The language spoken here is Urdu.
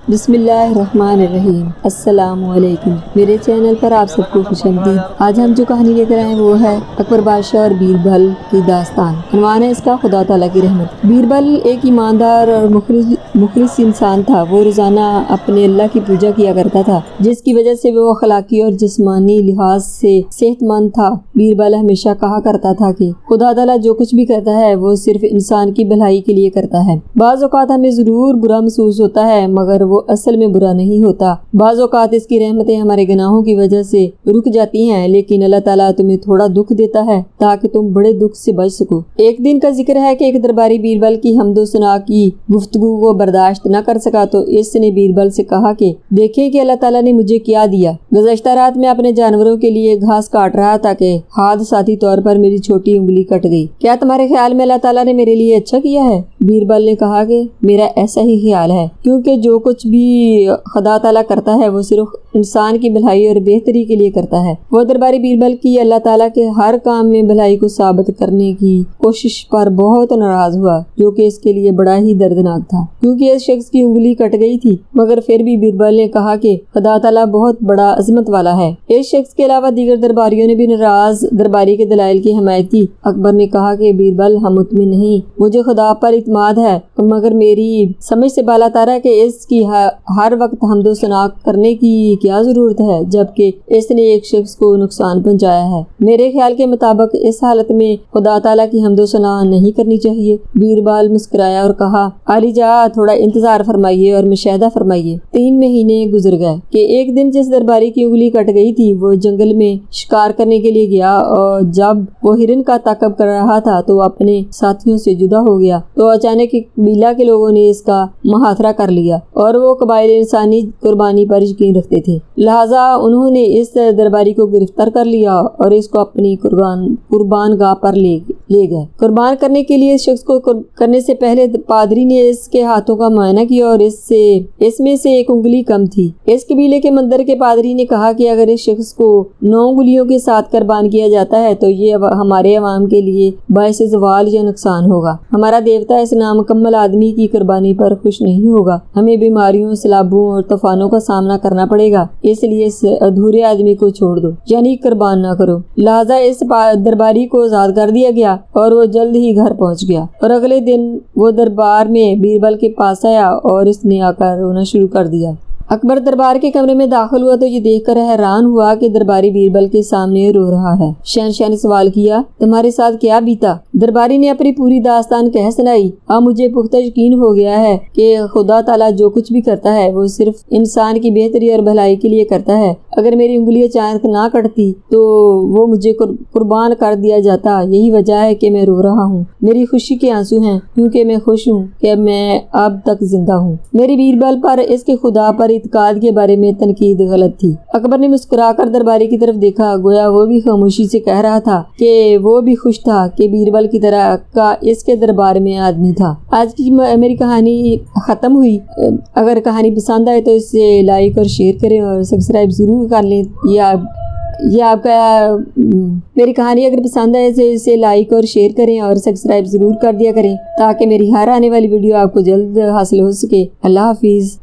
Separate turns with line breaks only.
بسم اللہ الرحمن الرحیم۔ السلام علیکم، میرے چینل پر آپ سب کو خوش آمدید۔ آج ہم جو کہانی لے کر آئے ہیں وہ ہے اکبر بادشاہ اور بیربل کی داستان۔ عنوان ہے اس کا خدا تعالیٰ کی رحمت۔ بیربل ایک ایماندار اور مخلص انسان تھا۔ وہ روزانہ اپنے اللہ کی پوجا کیا کرتا تھا، جس کی وجہ سے وہ اخلاقی اور جسمانی لحاظ سے صحت مند تھا۔ بیربل ہمیشہ کہا کرتا تھا کہ خدا تعالیٰ جو کچھ بھی کرتا ہے وہ صرف انسان کی بھلائی کے لیے کرتا ہے۔ بعض اوقات ہمیں ضرور برا محسوس ہوتا ہے، مگر وہ اصل میں برا نہیں ہوتا۔ بعض اوقات اس کی رحمتیں ہمارے گناہوں کی وجہ سے رک جاتی ہیں، لیکن اللہ تعالیٰ تمہیں تھوڑا دکھ دیتا ہے تاکہ تم بڑے دکھ سے بچ سکو۔ ایک دن کا ذکر ہے کہ ایک درباری بیربل کی حمد و ثنا کی گفتگو کو برداشت نہ کر سکا تو اس نے بیربل سے کہا کہ دیکھیں کہ اللہ تعالیٰ نے مجھے کیا دیا۔ گزشتہ رات میں اپنے جانوروں کے لیے گھاس کاٹ رہا تھا کہ حادثاتی طور پر میری چھوٹی انگلی کٹ گئی۔ کیا تمہارے خیال میں اللہ تعالیٰ نے میرے لیے اچھا کیا ہے؟ بیربل نے کہا کہ میرا ایسا ہی خیال ہے، کیونکہ جو کچھ بھی خدا تعالیٰ کرتا ہے وہ صرف انسان کی بھلائی اور بہتری کے لیے کرتا ہے۔ وہ درباری بیربل کی اللہ تعالیٰ کے ہر کام میں بھلائی کو ثابت کرنے کی کوشش پر بہت ناراض ہوا، جو کہ اس کے لیے بڑا ہی دردناک تھا، کیونکہ اس شخص کی انگلی کٹ گئی تھی۔ مگر پھر بھی بیربل نے کہا کہ خدا تعالیٰ بہت بڑا عظمت والا ہے۔ اس شخص کے علاوہ دیگر درباریوں نے بھی ناراض درباری کے دلائل کی حمایت کی۔ اکبر نے کہا کہ بیربل ہم مطمئن نہیں، مجھے خدا پر اعتماد ہے، مگر میری سمجھ سے بالا تر ہے کہ اس کی ہر وقت حمد و ثنا کرنے کی کیا ضرورت ہے جبکہ اس نے ایک شخص کو نقصان پہنچایا ہے۔ میرے خیال کے مطابق اس حالت میں خدا تعالیٰ کی حمد و ثنا نہیں کرنی چاہیے۔ بیربل مسکرایا اور کہا علی جا تھوڑا انتظار فرمائیے اور مشاہدہ فرمائیے۔ 3 مہینے گزر گئے کہ ایک دن جس درباری کی انگلی کٹ گئی تھی وہ جنگل میں شکار کرنے کے لیے گیا، اور جب وہ ہرن کا تعاقب کر رہا تھا تو اپنے ساتھیوں سے جدا ہو گیا تو اچانک قبیلہ کے لوگوں نے اس کا محاصرہ کر لیا، اور وہ قبائل انسانی قربانی پر یقین رکھتے تھے، لہٰذا انہوں نے اس درباری کو گرفتار کر لیا اور اس کو اپنی قربان گاہ پر لے گئے۔ قربان کرنے کے لیے اس شخص کو کرنے سے پہلے پادری نے اس کے ہاتھوں کا معائنہ کیا اور اس میں سے ایک انگلی کم تھی۔ اس قبیلے کے مندر کے پادری نے کہا کہ اگر اس شخص کو 9 انگلیوں کے ساتھ قربان کیا جاتا ہے تو یہ ہمارے عوام کے لیے باعث زوال یا نقصان ہوگا۔ ہمارا دیوتا اس نامکمل آدمی کی قربانی پر خوش نہیں ہوگا۔ ہمیں بیماریوں، سیلابوں اور طوفانوں کا سامنا کرنا پڑے گا، اس لیے اس ادھورے آدمی کو چھوڑ دو، یعنی قربان نہ کرو۔ لہٰذا اس درباری کو آزاد کر دیا گیا اور وہ جلد ہی گھر پہنچ گیا، اور اگلے دن وہ دربار میں بیربل کے پاس آیا اور اس نے آ کر رونا شروع کر دیا۔ اکبر دربار کے کمرے میں داخل ہوا تو یہ دیکھ کر حیران ہوا کہ درباری بیربل کے سامنے رو رہا ہے۔ شہنشاہ نے سوال کیا تمہارے ساتھ کیا بیتا؟ درباری نے اپنی پوری داستان کہہ سنائی۔ اب مجھے پختہ یقین ہو گیا ہے کہ خدا تعالیٰ جو کچھ بھی کرتا ہے وہ صرف انسان کی بہتری اور بھلائی کے لیے کرتا ہے۔ اگر میری انگلی اچانک نہ کٹتی تو وہ مجھے قربان کر دیا جاتا۔ یہی وجہ ہے کہ میں رو رہا ہوں، میری خوشی کے آنسو ہیں، کیونکہ میں خوش ہوں کہ میں اب تک زندہ ہوں۔ میری بیربل پر اس کے خدا پر اعتقاد کے بارے میں تنقید غلط تھی۔ اکبر نے مسکرا کر درباری کی طرف دیکھا، گویا وہ بھی خاموشی سے کہہ رہا تھا کہ وہ بھی خوش تھا کہ بیربل کی طرح کا اس کے دربار میں آدمی تھا۔ آج کی میری کہانی ختم ہوئی۔ اگر کہانی پسند آئے تو اسے لائک اور شیئر کریں اور سبسکرائب ضرور کر لیں۔ یہ آپ کا میری کہانی اگر پسند آئے تو اسے لائک اور شیئر کریں اور سبسکرائب ضرور کر دیا کریں تاکہ میری ہر آنے والی ویڈیو آپ کو جلد حاصل ہو سکے۔ اللہ حافظ۔